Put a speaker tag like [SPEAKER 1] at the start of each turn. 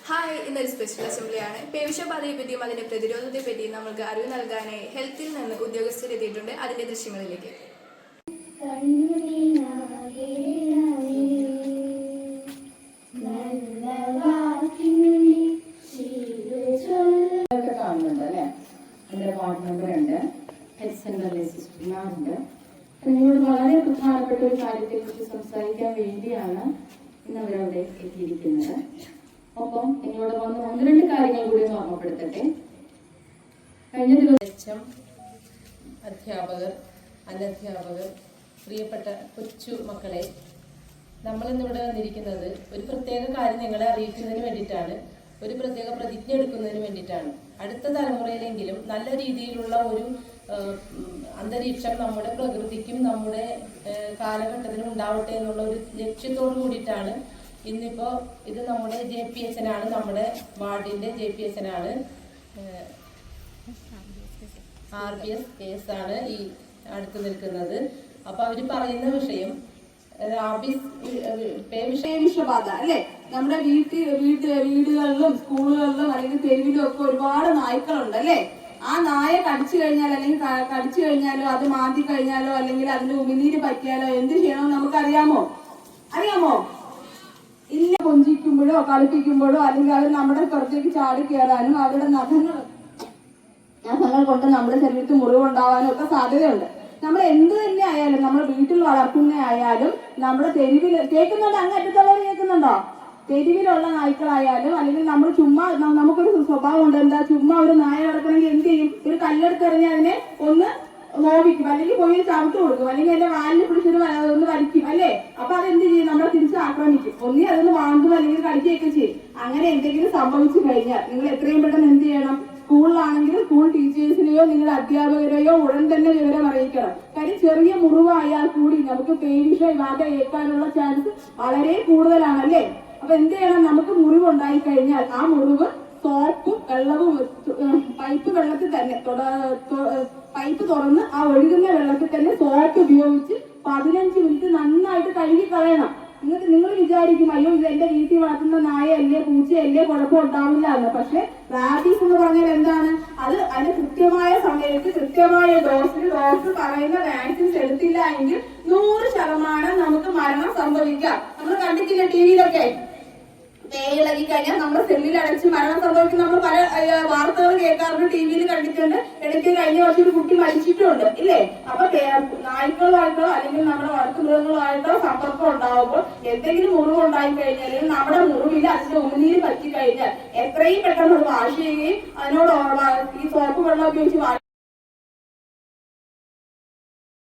[SPEAKER 1] Hi, ഇന്നൊരു special അസംബ്ലിയാണ്. പേവിഷബാധയെപ്പറ്റിയും അതിന്റെ പ്രതിരോധത്തെപ്പറ്റിയും നമുക്ക് അറിവ് നൽകാനായി ഹെൽത്തിൽ നിന്ന് ഉദ്യോഗസ്ഥരെത്തിയിട്ടുണ്ട്. അതിന്റെ ദൃശ്യങ്ങളിലേക്ക്.
[SPEAKER 2] കാണുന്നുണ്ട് അല്ലെ, അതിന്റെ വാർഡ് മെമ്പർ ഉണ്ട്, ഹെൽത്ത് സെന്ററിലെ സിസ്റ്റർമാരുണ്ട്. നിങ്ങളോട് വളരെ പ്രധാനപ്പെട്ട ഒരു കാര്യത്തെ കുറിച്ച് സംസാരിക്കാൻ വേണ്ടിയാണ് ഇന്ന് അവരവിടെ എത്തിയിരിക്കുന്നത്. ഒപ്പം നിങ്ങളോട് വന്ന് ഒന്ന് രണ്ട് കാര്യങ്ങൾ കൂടി ഒന്ന് ഓർമ്മപ്പെടുത്തട്ടെ. കഴിഞ്ഞ ദിവസം
[SPEAKER 3] അധ്യാപകർ, അനധ്യാപകർ, പ്രിയപ്പെട്ട കൊച്ചു മക്കളെ, നമ്മളിന്നിവിടെ വന്നിരിക്കുന്നത് ഒരു പ്രത്യേക കാര്യം നിങ്ങളെ അറിയിക്കുന്നതിന് വേണ്ടിയിട്ടാണ്, ഒരു പ്രത്യേക പ്രതിജ്ഞ എടുക്കുന്നതിന് വേണ്ടിയിട്ടാണ്. അടുത്ത തലമുറയിലെങ്കിലും നല്ല രീതിയിലുള്ള ഒരു അന്തരീക്ഷം നമ്മുടെ പ്രകൃതിക്കും നമ്മുടെ കാലഘട്ടത്തിനും ഉണ്ടാവട്ടെ എന്നുള്ള ഒരു ലക്ഷ്യത്തോടു കൂടിയിട്ടാണ് ഇന്നിപ്പോൾ ഇത് നമ്മുടെ JPHN ആണ്, നമ്മുടെ വാർഡിന്റെ JPHN ആണ്, RBS കേസ് ആണ് ഈ അടുത്ത് നിൽക്കുന്നത്. അപ്പൊ അവര് പറയുന്ന വിഷയം
[SPEAKER 4] പേവിഷബാധ അല്ലെ. നമ്മുടെ വീടുകളിലും സ്കൂളുകളിലും അല്ലെങ്കിൽ തെരുവിലും ഒക്കെ ഒരുപാട് നായ്ക്കളുണ്ട് അല്ലെ. ആ നായ കടിച്ചു കഴിഞ്ഞാൽ അല്ലെങ്കിൽ കടിച്ചു കഴിഞ്ഞാലോ അത് മാന്തി കഴിഞ്ഞാലോ അല്ലെങ്കിൽ അതിന്റെ ഉമിനീര് പറ്റിയാലോ എന്ത് ചെയ്യണമെന്ന് നമുക്കറിയാമോ? ഇല്ല. കൊഞ്ചിക്കുമ്പോഴോ കളിപ്പിക്കുമ്പോഴോ അല്ലെങ്കിൽ അവർ നമ്മുടെ പുറത്തേക്ക് ചാടി കയറാനും അവരുടെ നഖങ്ങൾ കൊണ്ട് നമ്മുടെ ശരീരത്തിൽ മുറിവുണ്ടാവാനും ഒക്കെ സാധ്യതയുണ്ട്. നമ്മൾ എന്ത് തന്നെ ആയാലും, നമ്മൾ വീട്ടിൽ വളർത്തുന്ന ആയാലും, നമ്മുടെ തെരുവിൽ കേൾക്കുന്നുണ്ടോ? അങ്ങറ്റത്തുള്ളവർ കേൾക്കുന്നുണ്ടോ? തെരുവിലുള്ള നായ്ക്കളായാലും അല്ലെങ്കിൽ നമ്മൾ ചുമ്മാ, നമുക്കൊരു സ്വഭാവം ഉണ്ട്, എന്താ, ചുമ്മാ ഒരു നായ കിടക്കണമെങ്കിൽ എന്ത് ചെയ്യും? ഒരു കല്ലെടുത്തെറിഞ്ഞ് അതിനെ ഒന്ന് നോവിക്കും, അല്ലെങ്കിൽ പോയി ചവിട്ട് കൊടുക്കും, അല്ലെങ്കിൽ അതിന്റെ വാലിൽ പിടിച്ചൊരു ഒന്ന് വലിക്കും അല്ലേ. അപ്പൊ അതെന്ത് ചെയ്യും? നമ്മളെ തിരിച്ച് ആക്രമിക്കും. ഒന്നി അതൊന്ന് വാങ്ങും അല്ലെങ്കിൽ കടിക്കുകയൊക്കെ ചെയ്യും. അങ്ങനെ എന്തെങ്കിലും സംഭവിച്ചു കഴിഞ്ഞാൽ നിങ്ങൾ എത്രയും പെട്ടെന്ന് എന്ത് ചെയ്യണം? സ്കൂളിലാണെങ്കിലും സ്കൂൾ ടീച്ചേഴ്സിനെയോ നിങ്ങളുടെ അധ്യാപകരെയോ ഉടൻ തന്നെ വിവരം അറിയിക്കണം. കാര്യം ചെറിയ മുറിവായാൽ കൂടി നമുക്ക് പേവിഷബാധ ഏൽക്കാനുള്ള ചാൻസ് വളരെ കൂടുതലാണ് അല്ലേ. അപ്പൊ എന്ത് ചെയ്യണം? നമുക്ക് മുറിവുണ്ടായി കഴിഞ്ഞാൽ ആ മുറിവ് സോപ്പും വെള്ളവും പൈപ്പ് വെള്ളത്തിൽ തന്നെ പൈപ്പ് തുറന്ന് ആ ഒഴുകുന്ന വെള്ളത്തിൽ തന്നെ സോപ്പ് ഉപയോഗിച്ച് 15 മിനിറ്റ് നന്നായിട്ട് കഴുകി കളയണം. നിങ്ങൾ വിചാരിക്കും, അയ്യോ ഇത് എന്റെ വീട്ടിൽ വളർത്തുന്ന നായയല്ലേ പൂച്ചയല്ലേ കുഴപ്പം ഉണ്ടാവില്ല എന്ന്. പക്ഷെ റാബീസ് എന്ന് പറഞ്ഞാൽ എന്താണ്? അതിന് കൃത്യമായ സമയത്ത് കൃത്യമായ ഡോസിൽ ഡോക്ടർ പറയുന്ന വാക്സിൻസ് എടുത്തില്ല എങ്കിൽ 100% നമുക്ക് മരണം സംഭവിക്കാം. നമ്മൾ കണ്ടിട്ടില്ല TV-യിലൊക്കെ ഇളകി കഴിഞ്ഞാൽ നമ്മുടെ സെല്ലിൽ അടച്ച് മരണം സംഭവിക്കും. നമ്മൾ പല വാർത്തകൾ കേൾക്കാറുണ്ട്, TV-യിൽ കണ്ടിട്ടുണ്ട്. ഇടയ്ക്ക് കഴിഞ്ഞ വർഷം ഒരു കുട്ടി മരിച്ചിട്ടുണ്ട് ഇല്ലേ. അപ്പൊ നായ്ക്കളുമായിട്ടോ അല്ലെങ്കിൽ നമ്മുടെ വളർത്തുമൃഗങ്ങളുമായിട്ടോ സമ്പർക്കം ഉണ്ടാവുമ്പോൾ എന്തെങ്കിലും മുറിവ് ഉണ്ടായി കഴിഞ്ഞാൽ അല്ലെങ്കിൽ നമ്മുടെ മുറിവിൽ അതിന്റെ ഉമിനീര് പറ്റി കഴിഞ്ഞാൽ എത്രയും പെട്ടെന്ന് വാഷ് ചെയ്യുകയും അതിനോട് ഈ സോപ്പ് വെള്ളം ഉപയോഗിച്ച്